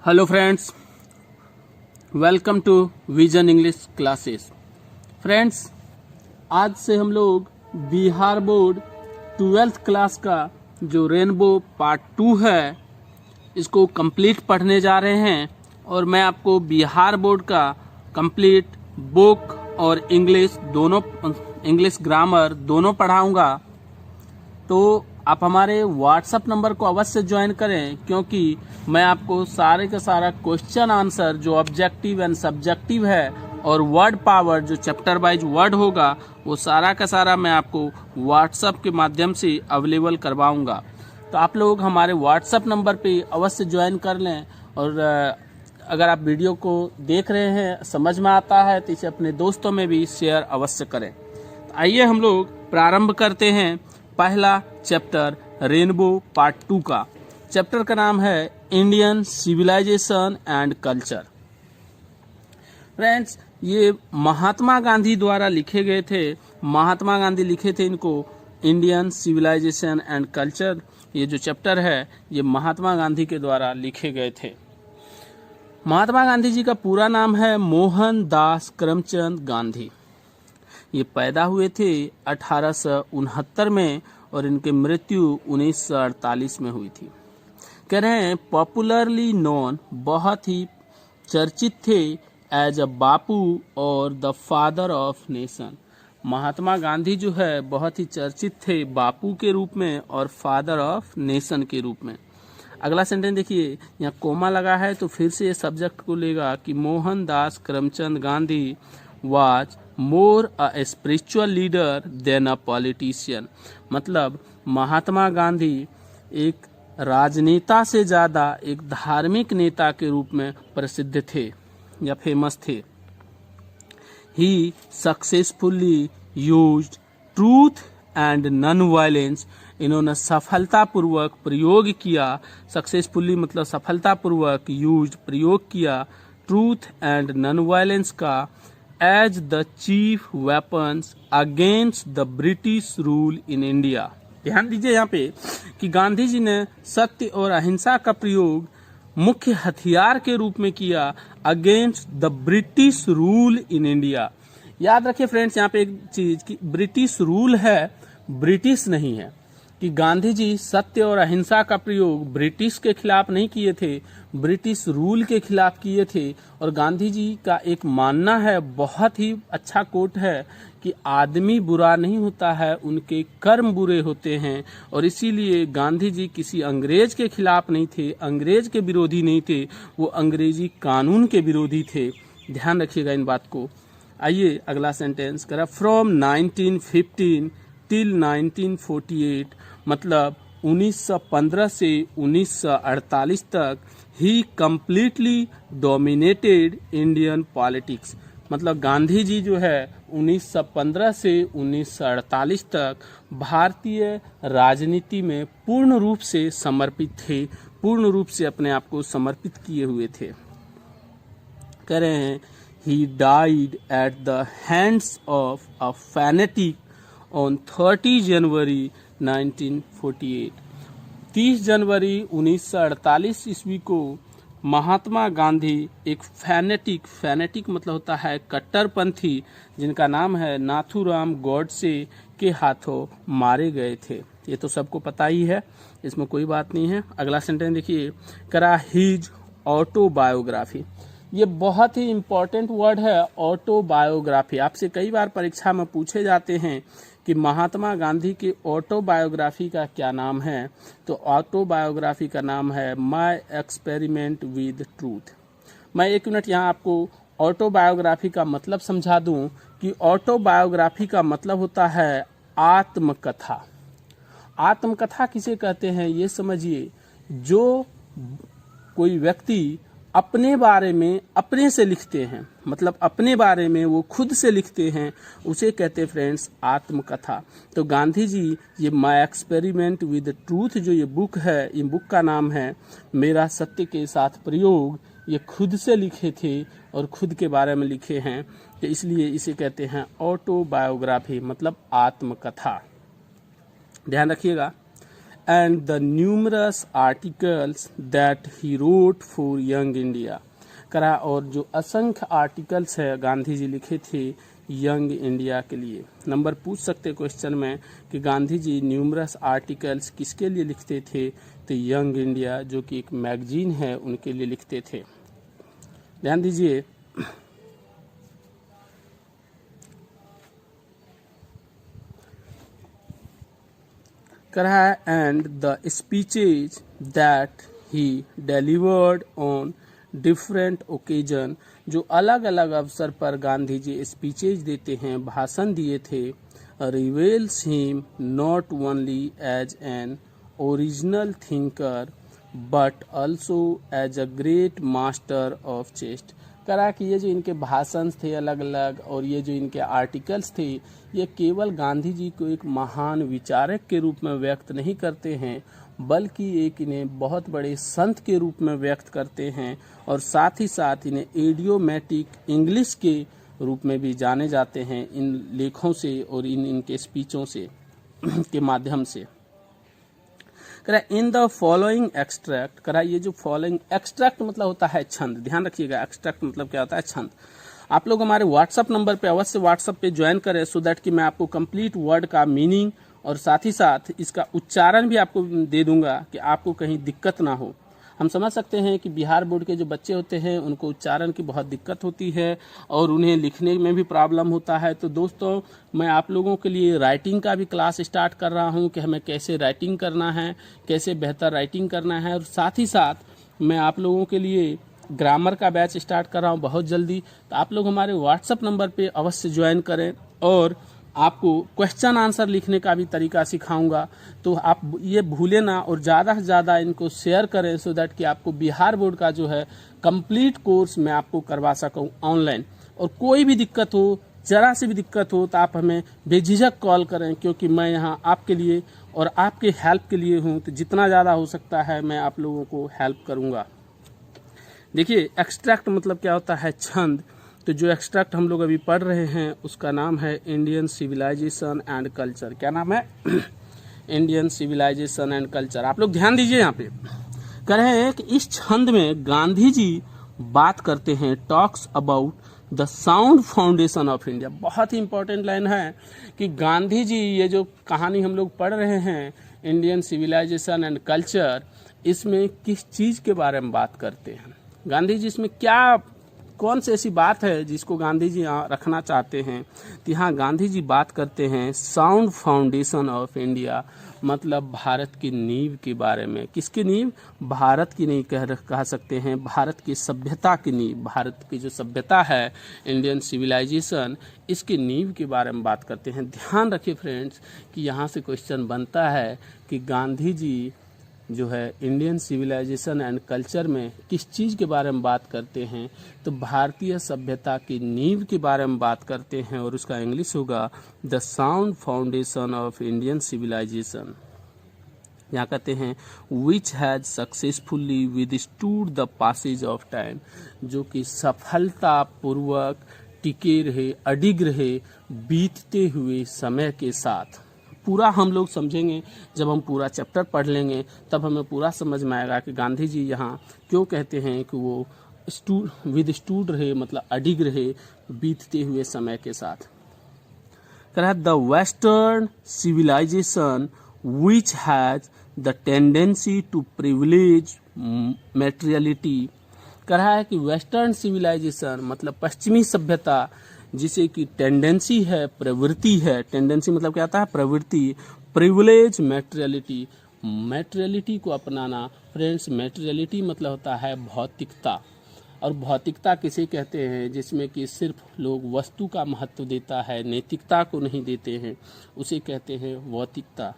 Hello friends, welcome to Vision English classes. Friends, आज से हम लोग बिहार बोर्ड 12th क्लास का जो रेनबो पार्ट 2 है इसको कंप्लीट पढ़ने जा रहे हैं और मैं आपको बिहार बोर्ड का कंप्लीट बुक और इंग्लिश ग्रामर दोनों पढ़ाऊंगा। तो आप हमारे व्हाट्सएप नंबर को अवश्य ज्वाइन करें, क्योंकि मैं आपको सारे का सारा क्वेश्चन आंसर जो ऑब्जेक्टिव एंड सब्जेक्टिव है और वर्ड पावर जो चैप्टर वाइज वर्ड होगा वो सारा का सारा मैं आपको व्हाट्सएप के माध्यम से अवेलेबल करवाऊंगा। तो आप लोग हमारे व्हाट्सएप नंबर पे अवश्य ज्वाइन कर लें और अगर आप वीडियो को देख रहे हैं, समझ में आता है तो इसे अपने दोस्तों में भी शेयर अवश्य करें। तो आइए हम लोग प्रारंभ करते हैं पहला चैप्टर रेनबो पार्ट 2 का। चैप्टर का नाम है Indian civilization and culture. Friends, ये महात्मा गांधी द्वारा लिखे गए थे। महात्मा गांधी लिखे थे इनको इंडियन सिविलाइजेशन एंड कल्चर। ये जो चैप्टर है ये महात्मा गांधी के द्वारा लिखे गए थे। महात्मा गांधी जी का पूरा नाम है मोहनदास करमचंद गांधी। ये पैदा हुए थे 1869 में और इनकी मृत्यु 1948 में हुई थी। कह रहे हैं पॉपुलरली नोन, बहुत ही चर्चित थे एज अ बापू और the father of nation. Mahatma Gandhi जो है बहुत ही चर्चित थे बापू के रूप में और फादर ऑफ नेशन के रूप में। अगला सेंटेंस देखिए, यहाँ कोमा लगा है तो फिर से ये सब्जेक्ट को लेगा कि Mohandas Karamchand Gandhi was more a spiritual leader than a politician. मतलब महात्मा गांधी एक राजनेता से ज्यादा एक धार्मिक नेता के रूप में प्रसिद्ध थे या फेमस थे। He successfully used truth and non violence. इन्होंने सफलतापूर्वक प्रयोग किया। सक्सेसफुली मतलब सफलतापूर्वक, यूज्ड प्रयोग किया ट्रूथ एंड नॉन वायलेंस का as the chief weapons against the British rule in India. ध्यान दीजिए यहाँ पे कि गांधी जी ने सत्य और अहिंसा का प्रयोग मुख्य हथियार के रूप में किया against the British rule in India. याद रखिए फ्रेंड्स, यहाँ पे एक चीज कि ब्रिटिश रूल है, ब्रिटिश नहीं है। कि गांधी जी सत्य और अहिंसा का प्रयोग ब्रिटिश के खिलाफ नहीं किए थे, ब्रिटिश रूल के खिलाफ किए थे। और गांधी जी का एक मानना है, बहुत ही अच्छा कोट है, कि आदमी बुरा नहीं होता है, उनके कर्म बुरे होते हैं। और इसीलिए गांधी जी किसी अंग्रेज के खिलाफ नहीं थे, अंग्रेज के विरोधी नहीं थे, वो अंग्रेजी कानून के विरोधी थे। ध्यान रखिएगा इन बात को। आइए अगला सेंटेंस करा, फ्रॉम 1915 टिल 1948। मतलब 1915 से 1948 तक ही कंप्लीटली डोमिनेटेड इंडियन पॉलिटिक्स। मतलब गांधी जी जो है 1915 से 1948 तक भारतीय राजनीति में पूर्ण रूप से समर्पित थे, पूर्ण रूप से अपने आप को समर्पित किए हुए थे। कह रहे हैं he died at the hands of a fanatic on 30 जनवरी 1948। 30 जनवरी 1948 ईस्वी को महात्मा गांधी एक फैनेटिक मतलब होता है कट्टरपंथी, जिनका नाम है नाथूराम गॉडसे के हाथों मारे गए थे। ये तो सबको पता ही है, इसमें कोई बात नहीं है। अगला सेंटेंस देखिए, करा हिज ऑटोबायोग्राफी। ये बहुत ही इम्पोर्टेंट वर्ड है ऑटोबायोग्राफी। आपसे कई बार परीक्षा में पूछे जाते हैं कि महात्मा गांधी की ऑटोबायोग्राफी का क्या नाम है। तो ऑटोबायोग्राफी का नाम है माय एक्सपेरिमेंट विद ट्रूथ। मैं 1 मिनट यहाँ आपको ऑटोबायोग्राफी का मतलब समझा दूं कि ऑटोबायोग्राफी का मतलब होता है आत्मकथा। आत्मकथा किसे कहते हैं ये समझिए, जो कोई व्यक्ति अपने बारे में अपने से लिखते हैं, मतलब अपने बारे में वो खुद से लिखते हैं, उसे कहते हैं फ्रेंड्स आत्मकथा। तो गांधी जी ये माय एक्सपेरिमेंट विद ट्रूथ जो ये बुक है, ये बुक का नाम है मेरा सत्य के साथ प्रयोग। ये खुद से लिखे थे और खुद के बारे में लिखे हैं, तो इसलिए इसे कहते हैं ऑटोबायोग्राफी मतलब आत्मकथा। ध्यान रखिएगा। and the numerous articles that he wrote for young India। करा और जो असंख्य आर्टिकल्स है गांधी जी लिखे थे यंग इंडिया के लिए। नंबर पूछ सकते क्वेश्चन में कि गांधी जी न्यूमरस आर्टिकल्स किसके लिए लिखते थे, तो यंग इंडिया जो कि एक मैगजीन है उनके लिए लिखते थे। ध्यान दीजिए, करा and the speeches that he delivered on different occasion, जो अलग अलग अवसर पर गांधी जी स्पीचेज देते हैं, भाषण दिए थे, reveals him not only as an original thinker but also as a great master of chaste. करा कि ये जो इनके भाषण थे अलग अलग और ये जो इनके आर्टिकल्स थे, ये केवल गांधी जी को एक महान विचारक के रूप में व्यक्त नहीं करते हैं, बल्कि एक इन्हें बहुत बड़े संत के रूप में व्यक्त करते हैं और साथ ही साथ इन्हें इडियोमैटिक इंग्लिश के रूप में भी जाने जाते हैं इन लेखों से और इनके स्पीचों से के माध्यम से। करा इन द फॉलोइंग एक्सट्रैक्ट, करा ये जो फॉलोइंग एक्सट्रैक्ट मतलब होता है छंद, ध्यान रखिएगा एक्सट्रैक्ट मतलब क्या होता है छंद। आप लोग हमारे व्हाट्सएप नंबर पे अवश्य व्हाट्सएप पे ज्वाइन करें सो दैट कि मैं आपको कंप्लीट वर्ड का मीनिंग और साथ ही साथ इसका उच्चारण भी आपको दे दूंगा कि आपको कहीं दिक्कत ना हो। हम समझ सकते हैं कि बिहार बोर्ड के जो बच्चे होते हैं उनको उच्चारण की बहुत दिक्कत होती है और उन्हें लिखने में भी प्रॉब्लम होता है। तो दोस्तों, मैं आप लोगों के लिए राइटिंग का भी क्लास स्टार्ट कर रहा हूं कि हमें कैसे राइटिंग करना है, कैसे बेहतर राइटिंग करना है, और साथ ही साथ मैं आप लोगों के लिए ग्रामर का बैच स्टार्ट कर रहा हूं बहुत जल्दी। तो आप लोग हमारे व्हाट्सएप नंबर पे अवश्य ज्वाइन करें और आपको क्वेश्चन आंसर लिखने का भी तरीका सिखाऊंगा। तो आप ये भूले ना और ज़्यादा से ज़्यादा इनको शेयर करें सो दैट कि आपको बिहार बोर्ड का जो है कंप्लीट कोर्स मैं आपको करवा सकूं ऑनलाइन। और कोई भी दिक्कत हो, ज़रा सी भी दिक्कत हो, तो आप हमें बेझिझक कॉल करें, क्योंकि मैं यहाँ आपके लिए और आपके हेल्प के लिए हूँ। तो जितना ज़्यादा हो सकता है मैं आप लोगों को हेल्प करूँगा। देखिए, एक्सट्रैक्ट मतलब क्या होता है छंद। तो जो एक्सट्रैक्ट हम लोग अभी पढ़ रहे हैं उसका नाम है इंडियन सिविलाइजेशन एंड कल्चर। क्या नाम है? Indian civilization and culture. आप लोग ध्यान दीजिए, यहाँ पे कह रहे हैं कि इस छंद में गांधी जी बात करते हैं, talks about the sound foundation of India. बहुत ही इंपॉर्टेंट लाइन है कि गांधी जी ये जो कहानी हम लोग पढ़ रहे हैं इंडियन सिविलाइजेशन एंड कल्चर, इसमें किस चीज़ के बारे में बात करते हैं गांधी जी, इसमें क्या कौन सी ऐसी बात है जिसको गांधी जी यहाँ रखना चाहते हैं। तो यहाँ गांधी जी बात करते हैं साउंड फाउंडेशन ऑफ इंडिया, मतलब भारत की नींव के बारे में। किसकी नींव? भारत की नींव कह सकते हैं, भारत की सभ्यता की नींव। भारत की जो सभ्यता है इंडियन सिविलाइजेशन, इसकी नींव के बारे में बात करते हैं। ध्यान रखिए फ्रेंड्स कि यहाँ से क्वेश्चन बनता है कि गांधी जी जो है इंडियन सिविलाइजेशन एंड कल्चर में किस चीज़ के बारे में बात करते हैं, तो भारतीय सभ्यता की नींव के बारे में बात करते हैं और उसका इंग्लिश होगा the sound foundation of Indian civilization. यहाँ कहते हैं which has successfully withstood the passage of time, जो कि सफलतापूर्वक टिके रहे, अडिग रहे बीतते हुए समय के साथ। पूरा हम लोग समझेंगे, जब हम पूरा चैप्टर पढ़ लेंगे तब हमें पूरा समझ में आएगा कि गांधी जी यहाँ क्यों कहते हैं कि वो विदस्टूड रहे, मतलब अडिग रहे बीतते हुए समय के साथ। The western civilization which has the tendency to privilege materiality. कह रहा है कि वेस्टर्न सिविलाइजेशन मतलब पश्चिमी सभ्यता, जिसे कि टेंडेंसी है, प्रवृत्ति है। टेंडेंसी मतलब क्या आता है? प्रवृत्ति। प्रिविलेज मेटेरियलिटी, मेटेरियलिटी को अपनाना। फ्रेंड्स, मेटेरियलिटी मतलब होता है भौतिकता, और भौतिकता किसे कहते हैं? जिसमें कि सिर्फ लोग वस्तु का महत्व देता है, नैतिकता को नहीं देते हैं, उसे कहते हैं भौतिकता।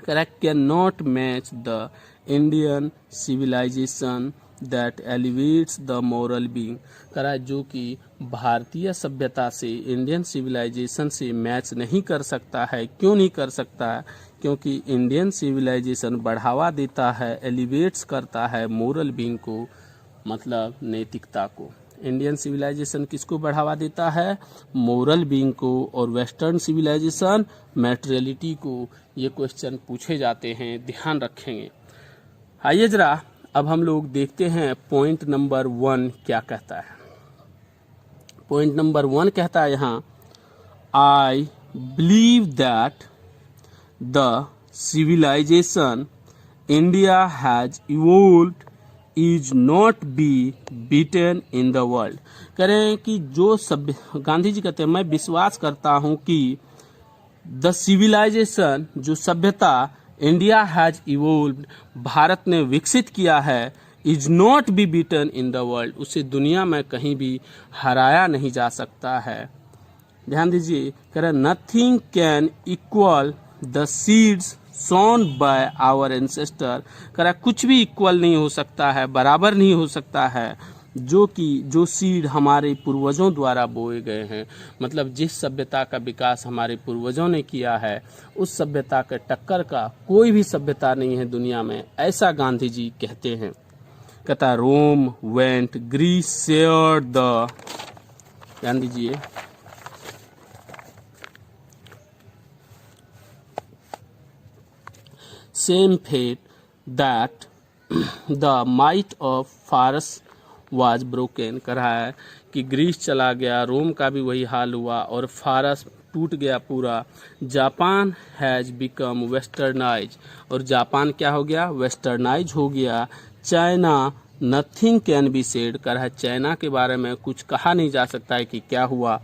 Correct, can not match the Indian civilization that elevates the moral being. करा जो कि भारतीय सभ्यता से, इंडियन सिविलाइजेशन से मैच नहीं कर सकता है। क्यों नहीं कर सकता है? क्योंकि इंडियन सिविलाइजेशन बढ़ावा देता है, एलिवेट्स करता है मोरल बीइंग को, मतलब नैतिकता को। इंडियन सिविलाइजेशन किसको बढ़ावा देता है? मोरल बीइंग को, और वेस्टर्न सिविलाइजेशन मैटेरियलिटी को। ये क्वेश्चन पूछे जाते हैं, ध्यान रखेंगे। आइए जरा अब हम लोग देखते हैं पॉइंट नंबर 1 क्या कहता है। पॉइंट नंबर 1 कहता है यहाँ, I believe that the civilization India has evolved is not be beaten in the world। कह रहे हैं कि जो गांधी जी कहते हैं, मैं विश्वास करता हूं कि द सिविलाइजेशन, जो सभ्यता इंडिया हैज इवोल्व्ड, भारत ने विकसित किया है, is not be beaten in the world, उसे दुनिया में कहीं भी हराया नहीं जा सकता है। ध्यान दीजिए, कह रहे nothing can equal the seeds sown by our ancestor. करा कुछ भी इक्वल नहीं हो सकता है, बराबर नहीं हो सकता है जो सीड हमारे पूर्वजों द्वारा बोए गए हैं। मतलब जिस सभ्यता का विकास हमारे पूर्वजों ने किया है, उस सभ्यता के टक्कर का कोई भी सभ्यता नहीं है दुनिया में, ऐसा गांधी जी कहते हैं। कहता रोम वेंट ग्रीस शेयर द, ध्यान दीजिए, same fate that the might of Faras was broken। कर रहा है कि ग्रीस चला गया, रोम का भी वही हाल हुआ और फारस टूट गया पूरा। जापान हैज बिकम वेस्टर्नाइज, और जापान क्या हो गया? वेस्टर्नाइज हो गया। China nothing can be said, कर रहा है चाइना के बारे में कुछ कहा नहीं जा सकता है कि क्या हुआ।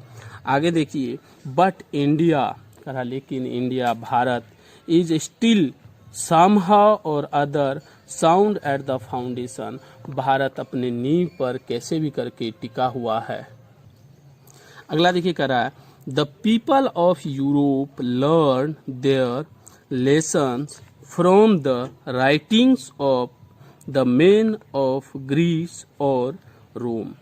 आगे देखिए, बट इंडिया, कर रहा लेकिन India, Bharat, is still somehow or other sound at the foundation, Bharat अपने नींव पर कैसे भी करके टिका हुआ है। अगला देखिए कह रहा है, the people of Europe learn their lessons from the writings of the men of Greece और रोम।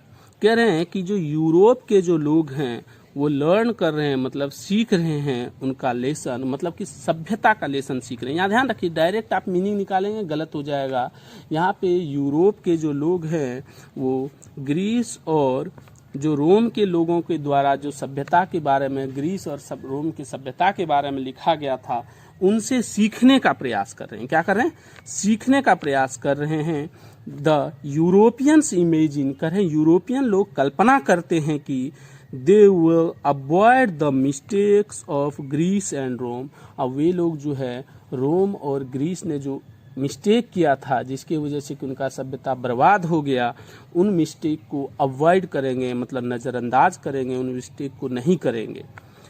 कह रहे हैं कि जो यूरोप के जो लोग हैं वो लर्न कर रहे हैं, मतलब सीख रहे हैं उनका लेसन, मतलब कि सभ्यता का लेसन सीख रहे हैं। यहाँ ध्यान रखिए, डायरेक्ट आप मीनिंग निकालेंगे गलत हो जाएगा। यहाँ पे यूरोप के जो लोग हैं वो ग्रीस और जो रोम के लोगों के द्वारा जो सभ्यता के बारे में, ग्रीस और रोम की सभ्यता के बारे में लिखा गया था, उनसे सीखने का प्रयास कर रहे हैं। क्या कर रहे हैं? सीखने का प्रयास कर रहे हैं। द यूरोपियंस इमेजिन, कर रहे हैं यूरोपियन लोग कल्पना करते हैं कि they will avoid the mistakes of Greece and Rome. अब वे लोग जो है रोम और ग्रीस ने जो मिस्टेक किया था, जिसकी वजह से कि उनका सभ्यता बर्बाद हो गया, उन मिस्टेक को अवॉइड करेंगे, मतलब नज़रअंदाज करेंगे, उन मिस्टेक को नहीं करेंगे।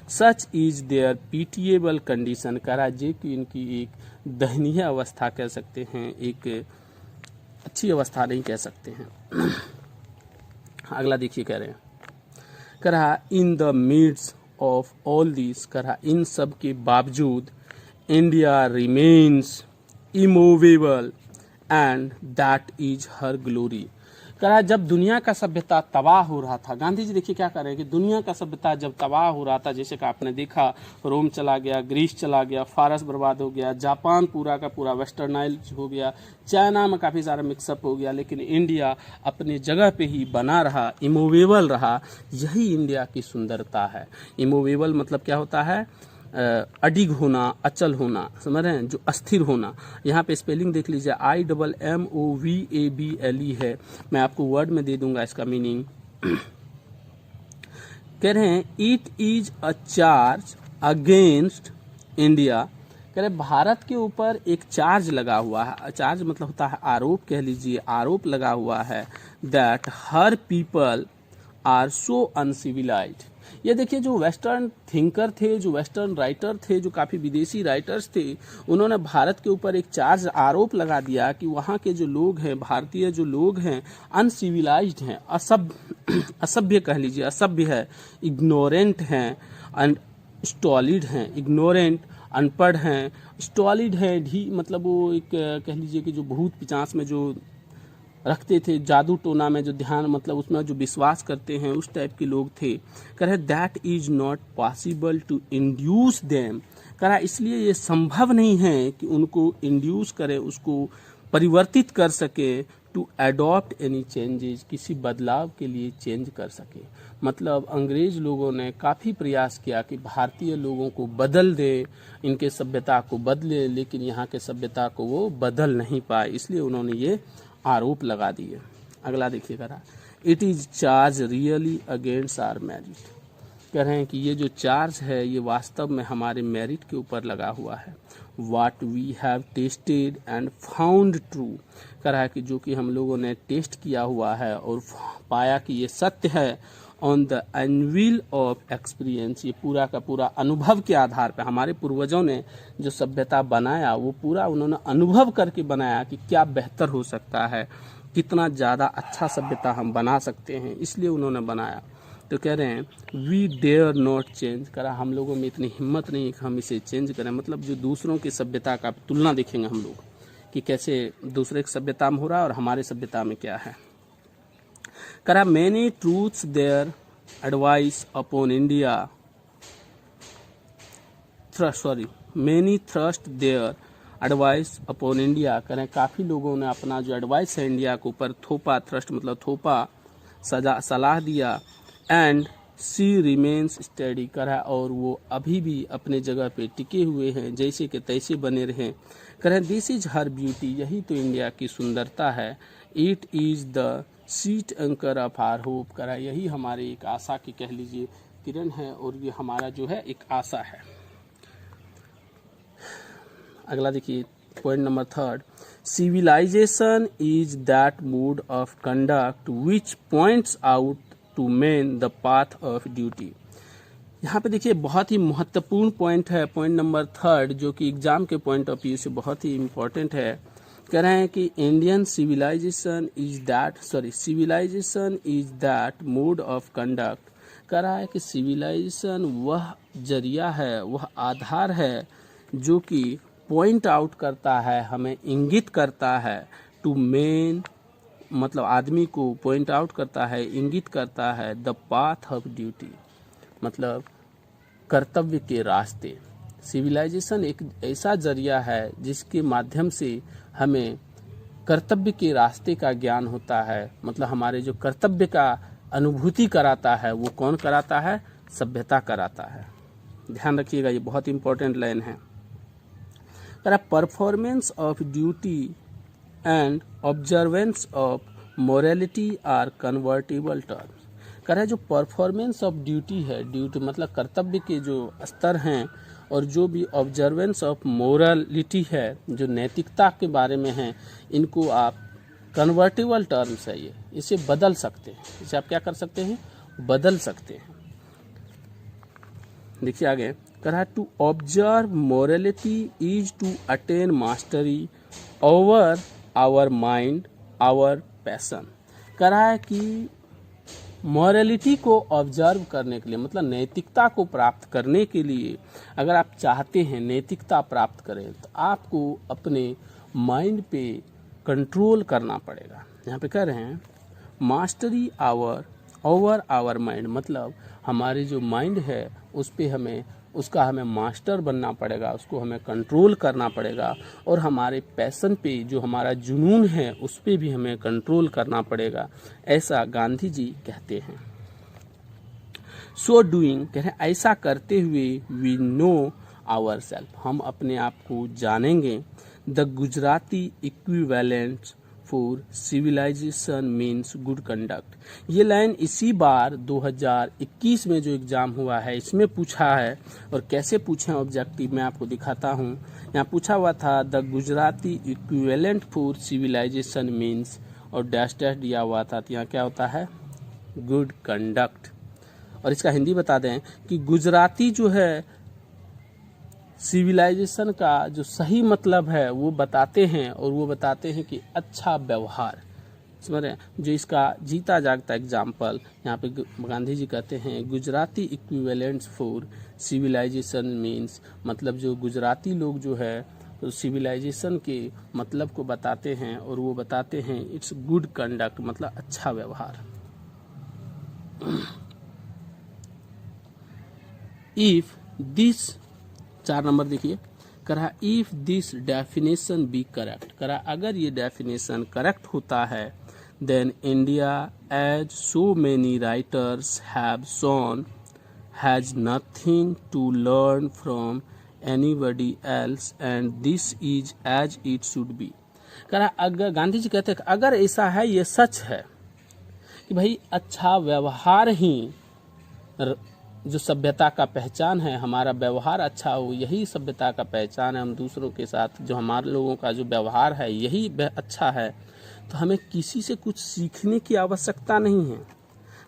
सच इज देयर पीटिएबल कंडीशन, कह रहा है कि इनकी एक दयनीय अवस्था कह सकते हैं, एक अच्छी अवस्था नहीं कह सकते हैं। अगला देखिए कह रहे हैं, कह रहा in the midst of all this, कह रहा इन सब के बावजूद India remains immovable and that is her glory. कह रहा जब दुनिया का सभ्यता तबाह हो रहा था, गांधी जी देखिए क्या कर रहे हैं कि दुनिया का सभ्यता जब तबाह हो रहा था, जैसे कि आपने देखा रोम चला गया, ग्रीस चला गया, फारस बर्बाद हो गया, जापान पूरा का पूरा वेस्टर्नाइज हो गया, चाइना में काफ़ी सारा मिक्सअप हो गया, लेकिन इंडिया अपनी जगह पे ही बना रहा, इमूवेबल रहा। यही इंडिया की सुंदरता है। इमूवेबल मतलब क्या होता है? अडिग होना, अचल होना, समझ रहे हैं, जो अस्थिर होना। यहाँ पे स्पेलिंग देख लीजिए, IMMOVABLE है, मैं आपको वर्ड में दे दूंगा इसका मीनिंग। कह रहे हैं it is a charge against India, कह रहे भारत के ऊपर एक चार्ज लगा हुआ है। चार्ज मतलब होता है आरोप, कह लीजिए आरोप लगा हुआ है। That her people are so uncivilized. ये देखिए जो वेस्टर्न थिंकर थे, जो वेस्टर्न राइटर थे, जो काफ़ी विदेशी राइटर्स थे, उन्होंने भारत के ऊपर एक चार्ज आरोप लगा दिया कि वहाँ के जो लोग हैं, भारतीय जो लोग हैं, अनसिविलाइज्ड हैं, असभ्य कह लीजिए, असभ्य है, इग्नोरेंट हैं, स्टॉलिड हैं। इग्नोरेंट अनपढ़ हैं, स्टॉलिड है, ढी मतलब वो एक कह लीजिए कि जो भूत पिचास में जो रखते थे, जादू टोना में जो ध्यान, मतलब उसमें जो विश्वास करते हैं, उस टाइप के लोग थे। कह रहे that is not possible to induce them, कह रहा इसलिए ये संभव नहीं है कि उनको इंड्यूस करे, उसको परिवर्तित कर सके, टू अडॉप्ट एनी चेंजेस, किसी बदलाव के लिए चेंज कर सके। मतलब अंग्रेज लोगों ने काफ़ी प्रयास किया कि भारतीय लोगों को बदल दे, इनके सभ्यता को बदले, लेकिन यहाँ के सभ्यता को वो बदल नहीं पाए, इसलिए उन्होंने ये आरोप लगा दिए। अगला देखिएगा, it is charge really against our merit. कह रहे हैं कि ये जो चार्ज है ये वास्तव में हमारे मेरिट के ऊपर लगा हुआ है। What we have tested and found true, कह रहा है कि जो कि हम लोगों ने टेस्ट किया हुआ है और पाया कि ये सत्य है। On the anvil of experience, ये पूरा का पूरा अनुभव के आधार पर, हमारे पूर्वजों ने जो सभ्यता बनाया वो पूरा उन्होंने अनुभव करके बनाया कि क्या बेहतर हो सकता है, कितना ज़्यादा अच्छा सभ्यता हम बना सकते हैं, इसलिए उन्होंने बनाया। तो कह रहे हैं वी डेयर नॉट चेंज, करा हम लोगों में इतनी हिम्मत नहीं कि हम इसे चेंज करें। मतलब जो दूसरों की सभ्यता का तुलना देखेंगे हम लोग कि कैसे दूसरे की सभ्यता में हो रहा है और हमारे सभ्यता में क्या है। करा many truths their advice upon India many thrust their advice upon India, करें काफ़ी लोगों ने अपना जो एडवाइस है इंडिया के ऊपर थोपा, थ्रस्ट मतलब थोपा, सलाह दिया। एंड सी रिमेन्स स्टडी, करा और वो अभी भी अपने जगह पे टिके हुए हैं, जैसे के तैसे बने रहें। करें दिस इज हर ब्यूटी, यही तो इंडिया की सुंदरता है। It is the sheet anchor of our hope, करा यही हमारे एक आशा की कह लीजिए किरण है, और ये हमारा जो है एक आशा है। अगला देखिए point number 3, civilization is that mode of conduct which points out to man the path of duty. यहाँ पे देखिए बहुत ही महत्वपूर्ण पॉइंट है, पॉइंट नंबर 3, जो कि एग्जाम के पॉइंट ऑफ व्यू से बहुत ही इम्पोर्टेंट है। कह रहे हैं कि Indian civilization is that mode of conduct, कह रहा है कि सिविलाइजेशन वह जरिया है, वह आधार है जो कि पॉइंट आउट करता है, हमें इंगित करता है, टू मेन मतलब आदमी को पॉइंट आउट करता है, इंगित करता है, द पाथ ऑफ ड्यूटी मतलब कर्तव्य के रास्ते। सिविलाइजेशन एक ऐसा जरिया है जिसके माध्यम से हमें कर्तव्य के रास्ते का ज्ञान होता है, मतलब हमारे जो कर्तव्य का अनुभूति कराता है वो कौन कराता है, सभ्यता कराता है। ध्यान रखिएगा, ये बहुत इंपॉर्टेंट लाइन है। Performance of duty and observance of morality are convertible terms, कह रहा है जो परफॉर्मेंस ऑफ ड्यूटी है, ड्यूटी मतलब कर्तव्य के जो स्तर हैं, और जो भी ऑब्जर्वेंस ऑफ मोरालिटी है, जो नैतिकता के बारे में है, इनको आप कन्वर्टिबल टर्म्स है, ये इसे बदल सकते हैं, इसे आप क्या कर सकते हैं, बदल सकते हैं। देखिए आगे कह रहा है to observe morality is to attain mastery over our mind our passion, कह रहा है कि मॉरलिटी को ऑब्जर्व करने के लिए मतलब नैतिकता को प्राप्त करने के लिए अगर आप चाहते हैं नैतिकता प्राप्त करें तो आपको अपने माइंड पे कंट्रोल करना पड़ेगा। यहाँ पे कह रहे हैं मास्टरी ओवर आवर माइंड, मतलब हमारे जो माइंड है उस पे उसका हमें मास्टर बनना पड़ेगा, उसको हमें कंट्रोल करना पड़ेगा, और हमारे पैशन पे जो हमारा जुनून है उस पे भी हमें कंट्रोल करना पड़ेगा, ऐसा गांधी जी कहते हैं। सो डूइंग कह रहे हैं ऐसा करते हुए वी नो आवर सेल्फ, हम अपने आप को जानेंगे। The Gujarati equivalent for civilization means good conduct, ये लाइन इसी बार 2021 में जो एग्ज़ाम हुआ है इसमें पूछा है, और कैसे पूछे ऑब्जेक्टिव मैं आपको दिखाता हूँ। यहाँ पूछा हुआ था the Gujarati equivalent for civilization means और डैश डैश दिया हुआ था, तो यहाँ क्या होता है गुड कंडक्ट। और इसका हिंदी बता दें कि गुजराती जो है सिविलाइजेशन का जो सही मतलब है वो बताते हैं, और वो बताते हैं कि अच्छा व्यवहार, समझ रहे हैं। जो इसका जीता जागता एग्जाम्पल यहाँ पे गांधी जी कहते हैं Gujarati equivalents for civilization means, मतलब जो गुजराती लोग जो है तो सिविलाइजेशन के मतलब को बताते हैं, और वो बताते हैं इट्स गुड कंडक्ट मतलब अच्छा व्यवहार। इफ दिस 4 नंबर देखिए, करा if this definition be correct, करा अगर ये डेफिनेशन करेक्ट होता है, then India as so many writers have shown has nothing to learn from anybody else and this is as it should be. करा अगर गांधी जी कहते हैं अगर ऐसा है, ये सच है कि भाई अच्छा व्यवहार ही जो सभ्यता का पहचान है, हमारा व्यवहार अच्छा हो यही सभ्यता का पहचान है, हम दूसरों के साथ जो हमारे लोगों का जो व्यवहार है यही अच्छा है, तो हमें किसी से कुछ सीखने की आवश्यकता नहीं है।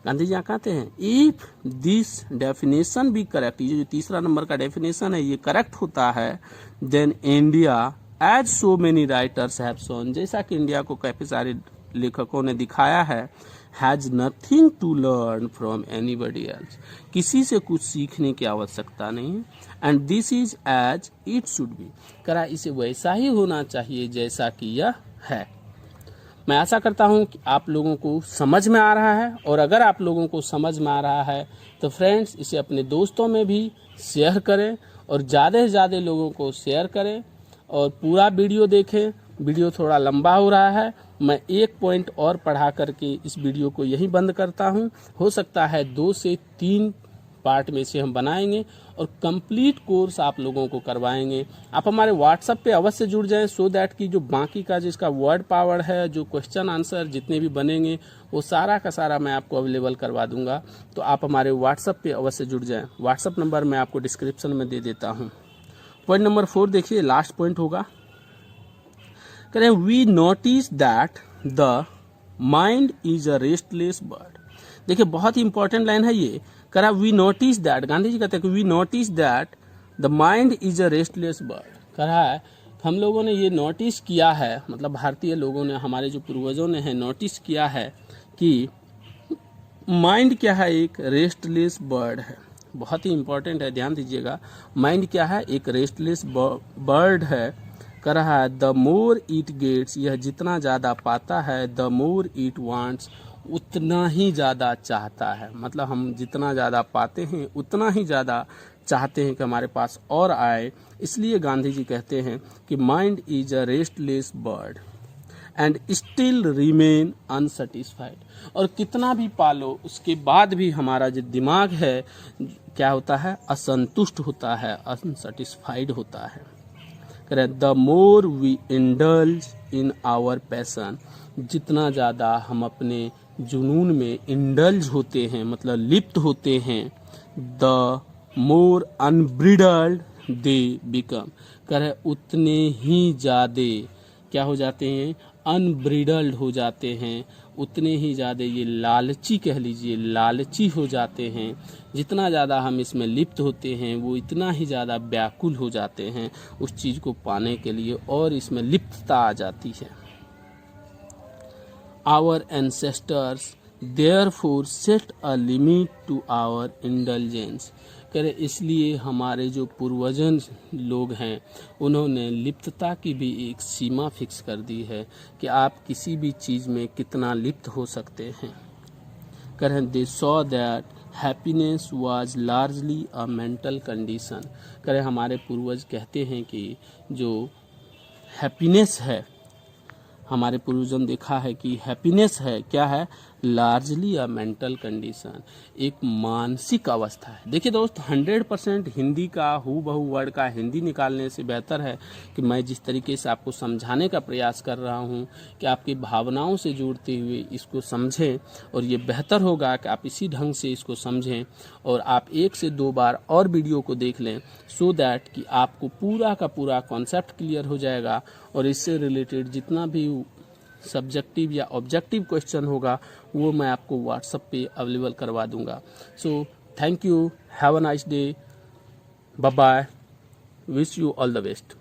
गांधी जी यहाँ कहते हैं इफ दिस डेफिनेशन भी करेक्ट, ये जो तीसरा नंबर का डेफिनेशन है ये करेक्ट होता है, then India as so many writers have shown, जैसा कि इंडिया को काफी सारे लेखकों ने दिखाया है, has nothing to learn from anybody else, किसी से कुछ सीखने की आवश्यकता नहीं है, and this is as it should be, करा इसे वैसा ही होना चाहिए जैसा कि यह है। मैं आशा करता हूं कि आप लोगों को समझ में आ रहा है, और अगर आप लोगों को समझ में आ रहा है तो फ्रेंड्स इसे अपने दोस्तों में भी शेयर करें और ज़्यादा से ज़्यादा लोगों को शेयर करें और पूरा वीडियो देखें। वीडियो थोड़ा लंबा हो रहा है, मैं एक पॉइंट और पढ़ा करके इस वीडियो को यहीं बंद करता हूं। हो सकता है 2 से 3 पार्ट में से हम बनाएंगे और कंप्लीट कोर्स आप लोगों को करवाएंगे। आप हमारे व्हाट्सएप पे अवश्य जुड़ जाएं, सो दैट कि जो बाकी का जिसका वर्ड पावर है, जो क्वेश्चन आंसर जितने भी बनेंगे वो सारा का सारा मैं आपको अवेलेबल करवा दूंगा। तो आप हमारे व्हाट्सएप पे अवश्य जुड़ जाएं। व्हाट्सएप नंबर मैं आपको डिस्क्रिप्शन में दे देता हूँ। पॉइंट नंबर 4 देखिए, लास्ट पॉइंट होगा। करें we notice that the mind is a restless bird. देखिए बहुत ही इंपॉर्टेंट लाइन है ये। करा we notice that, Gandhi ji कहते हैं कि we notice that the mind is a restless bird. कहा है हम लोगों ने ये नोटिस किया है, मतलब भारतीय लोगों ने, हमारे जो पूर्वजों ने है नोटिस किया है कि माइंड क्या है, एक रेस्टलेस बर्ड है। बहुत ही इंपॉर्टेंट है, ध्यान दीजिएगा। माइंड क्या है, एक रेस्टलेस बर्ड है। कह रहा है द मोर इट गेट्स, यह जितना ज़्यादा पाता है, द मोर इट वांट्स, उतना ही ज़्यादा चाहता है। मतलब हम जितना ज़्यादा पाते हैं उतना ही ज़्यादा चाहते हैं कि हमारे पास और आए। इसलिए गांधी जी कहते हैं कि mind is a restless bird and still remain unsatisfied. और कितना भी पालो उसके बाद भी हमारा जो दिमाग है क्या होता है, असंतुष्ट होता है, अनसेटिस्फाइड होता है। The more we indulge in our passion, जितना ज़्यादा हम अपने जुनून में इंडल्ज होते हैं, मतलब लिप्त होते हैं, the more unbridled they become, करे उतने ही ज़्यादा क्या हो जाते हैं, अनब्रिडल्ड हो जाते हैं, उतने ही ज़्यादा ये लालची कह लीजिए, लालची हो जाते हैं। जितना ज़्यादा हम इसमें लिप्त होते हैं वो इतना ही ज़्यादा व्याकुल हो जाते हैं उस चीज़ को पाने के लिए, और इसमें लिप्तता आ जाती है। Our ancestors therefore set a limit to our indulgence, करे इसलिए हमारे जो पूर्वजन लोग हैं उन्होंने लिप्तता की भी एक सीमा फिक्स कर दी है कि आप किसी भी चीज़ में कितना लिप्त हो सकते हैं। करें they saw that happiness was largely a mental condition, करें हमारे पूर्वज कहते हैं कि जो हैप्पीनेस है, हमारे पूर्वजों देखा है कि हैप्पीनेस है क्या है, लार्जली अ मेंटल कंडीशन, एक मानसिक अवस्था है। देखिए दोस्त 100% हिंदी का हु बहु वर्ड का हिंदी निकालने से बेहतर है कि मैं जिस तरीके से आपको समझाने का प्रयास कर रहा हूँ कि आपकी भावनाओं से जुड़ते हुए इसको समझें, और ये बेहतर होगा कि आप इसी ढंग से इसको समझें और आप 1 से 2 बार और वीडियो को देख लें, सो दैट कि आपको पूरा का पूरा कॉन्सेप्ट क्लियर हो जाएगा और इससे रिलेटेड जितना भी सब्जेक्टिव या ऑब्जेक्टिव क्वेश्चन होगा वो मैं आपको व्हाट्सएप पे अवेलेबल करवा दूंगा। So thank you, have a nice day, bye bye, wish you all the best.